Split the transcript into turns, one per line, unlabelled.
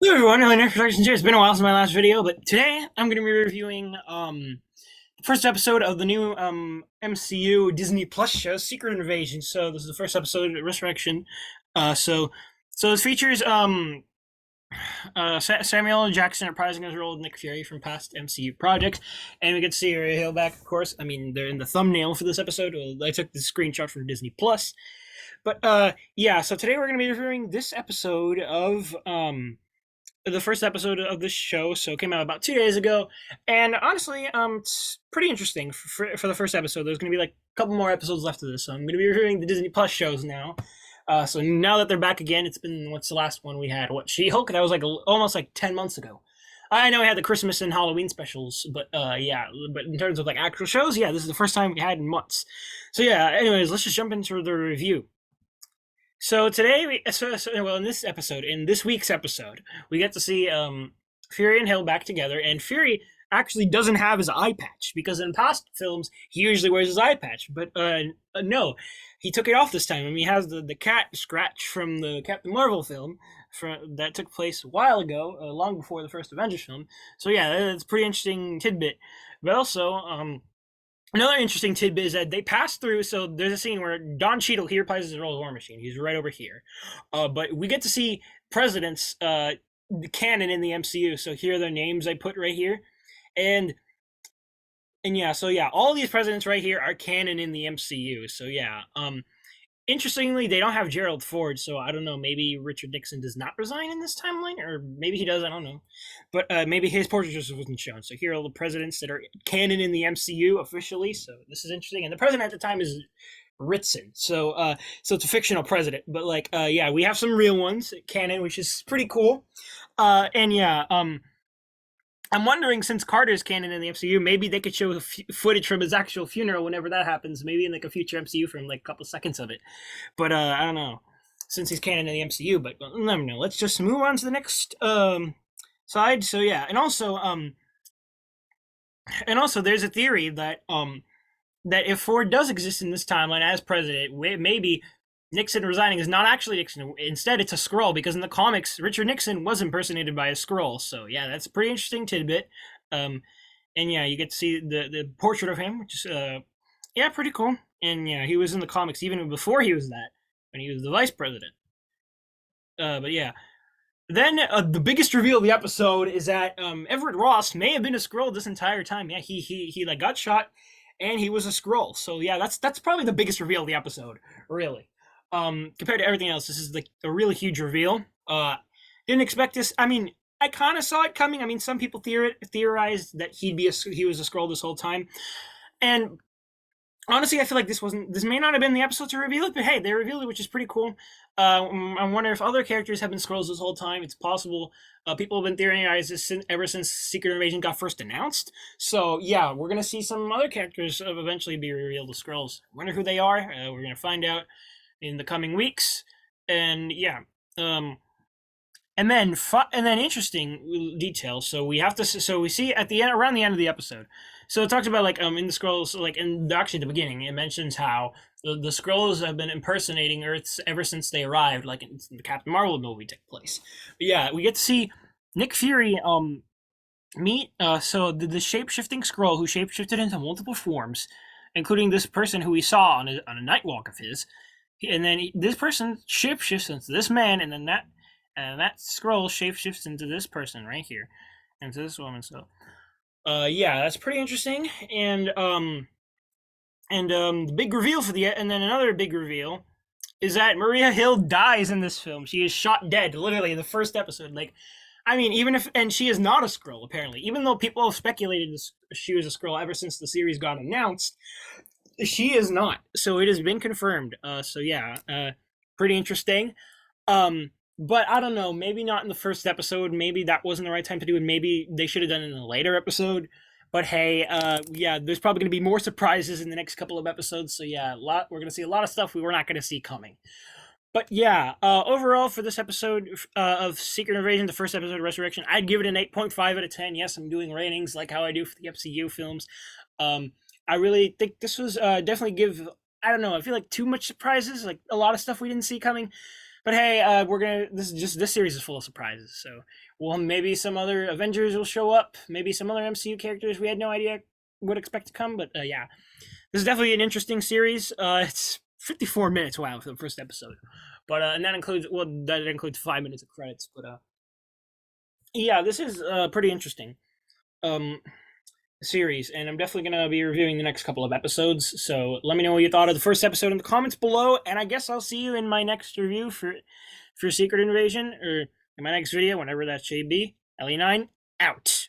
Hello everyone, next Productions here. It's been a while since my last video, but today I'm going to be reviewing the first episode of the new MCU Disney Plus show, Secret Invasion. So this is the first episode, Resurrection. So this features Samuel L. Jackson reprising his role of Nick Fury from past MCU projects, and we get to see Ray Hill back, of course. I mean, they're in the thumbnail for this episode. Well, I took the screenshot from Disney Plus, but yeah. So today we're going to be reviewing this episode of the first episode of this show. So it came out about 2 days ago, and honestly, it's pretty interesting for the first episode. There's going to be like a couple more episodes left of this, so I'm going to be reviewing the Disney Plus shows now. So now that they're back again, it's been what's the last one we had? What, She-Hulk? That was like almost like 10 months ago. I know we had the Christmas and Halloween specials, but yeah. But in terms of like actual shows, yeah, this is the first time we had in months. So yeah. Anyways, let's just jump into the review. So today, well, in this week's episode, we get to see Fury and Hill back together, and Fury actually doesn't have his eye patch because in past films he usually wears his eye patch, but no, he took it off this time. I mean, he has the cat scratch from the Captain Marvel film that took place a while ago, long before the first Avengers film. So yeah, that's a pretty interesting tidbit. But also, another interesting tidbit is that they pass through. So there's a scene where Don Cheadle, he reprises his role as War Machine. He's right over here, but we get to see presidents, the canon in the MCU. So here are their names I put right here, and yeah. So yeah, all these presidents right here are canon in the MCU. So yeah, interestingly, they don't have Gerald Ford, so I don't know. Maybe Richard Nixon does not resign in this timeline, or maybe he does. I don't know, but maybe his portrait just wasn't shown. So here are all the presidents that are canon in the MCU officially. So this is interesting. And the president at the time is Ritson. So it's a fictional president, but like, yeah, we have some real ones canon, which is pretty cool. And yeah, I'm wondering, since Carter's canon in the MCU, maybe they could show footage from his actual funeral whenever that happens. Maybe in like a future MCU film, like a couple seconds of it. But I don't know, since he's canon in the MCU. But well, never know. Let's just move on to the next side. So yeah, and also, there's a theory that that if Ford does exist in this timeline as president, maybe Nixon resigning is not actually Nixon. Instead, it's a Skrull, because in the comics, Richard Nixon was impersonated by a Skrull. So yeah, that's a pretty interesting tidbit. Um, and yeah, you get to see the portrait of him, which is yeah, pretty cool. And yeah, he was in the comics even before he was that, when he was the vice president. But yeah, then the biggest reveal of the episode is that Everett Ross may have been a Skrull this entire time. Yeah, he like got shot, and he was a Skrull. So yeah, that's probably the biggest reveal of the episode, really. Compared to everything else, this is like a really huge reveal. Didn't expect this. I mean, I kind of saw it coming. I mean, some people theorized that he was a Skrull this whole time, and honestly, I feel like this may not have been the episode to reveal it, but hey, they revealed it, which is pretty cool. I wonder if other characters have been Skrulls this whole time. It's possible. People have been theorizing this ever since Secret Invasion got first announced. So yeah, we're gonna see some other characters eventually be revealed as Skrulls. I wonder who they are. We're gonna find out in the coming weeks. And yeah, and then interesting details. So we have to. So we see at the end, around the end of the episode. So it talks about like in the scrolls, like in actually the beginning, it mentions how the scrolls have been impersonating Earths ever since they arrived, like in the Captain Marvel movie took place. But yeah, we get to see Nick Fury meet the shape shifting scroll who shapeshifted into multiple forms, including this person who we saw on a night walk of his. And then this person shapeshifts into this man, and then that scroll shapeshifts into this person right here, into this woman. So yeah, that's pretty interesting. And the big reveal and then another big reveal is that Maria Hill dies in this film. She is shot dead, literally in the first episode. Like, I mean, and she is not a Skrull, apparently. Even though people have speculated she was a Skrull ever since the series got announced, she is not. So it has been confirmed. So yeah, pretty interesting. But I don't know. Maybe not in the first episode. Maybe that wasn't the right time to do it. Maybe they should have done it in a later episode. But hey, yeah, there's probably going to be more surprises in the next couple of episodes. So yeah, we're going to see a lot of stuff we were not going to see coming. But yeah, overall for this episode of Secret Invasion, the first episode of Resurrection, I'd give it an 8.5 out of 10. Yes, I'm doing ratings like how I do for the MCU films. I really think this was definitely I don't know, I feel like too much surprises, like a lot of stuff we didn't see coming. But hey, we're gonna. This series is full of surprises. So, well, maybe some other Avengers will show up. Maybe some other MCU characters we had no idea would expect to come. But yeah, this is definitely an interesting series. It's 54 minutes. Wow, for the first episode. But and that includes 5 minutes of credits. But yeah, this is pretty interesting. Um, series, and I'm definitely going to be reviewing the next couple of episodes. So let me know what you thought of the first episode in the comments below, and I guess I'll see you in my next review for Secret Invasion, or in my next video, whenever that should be. LE9 out.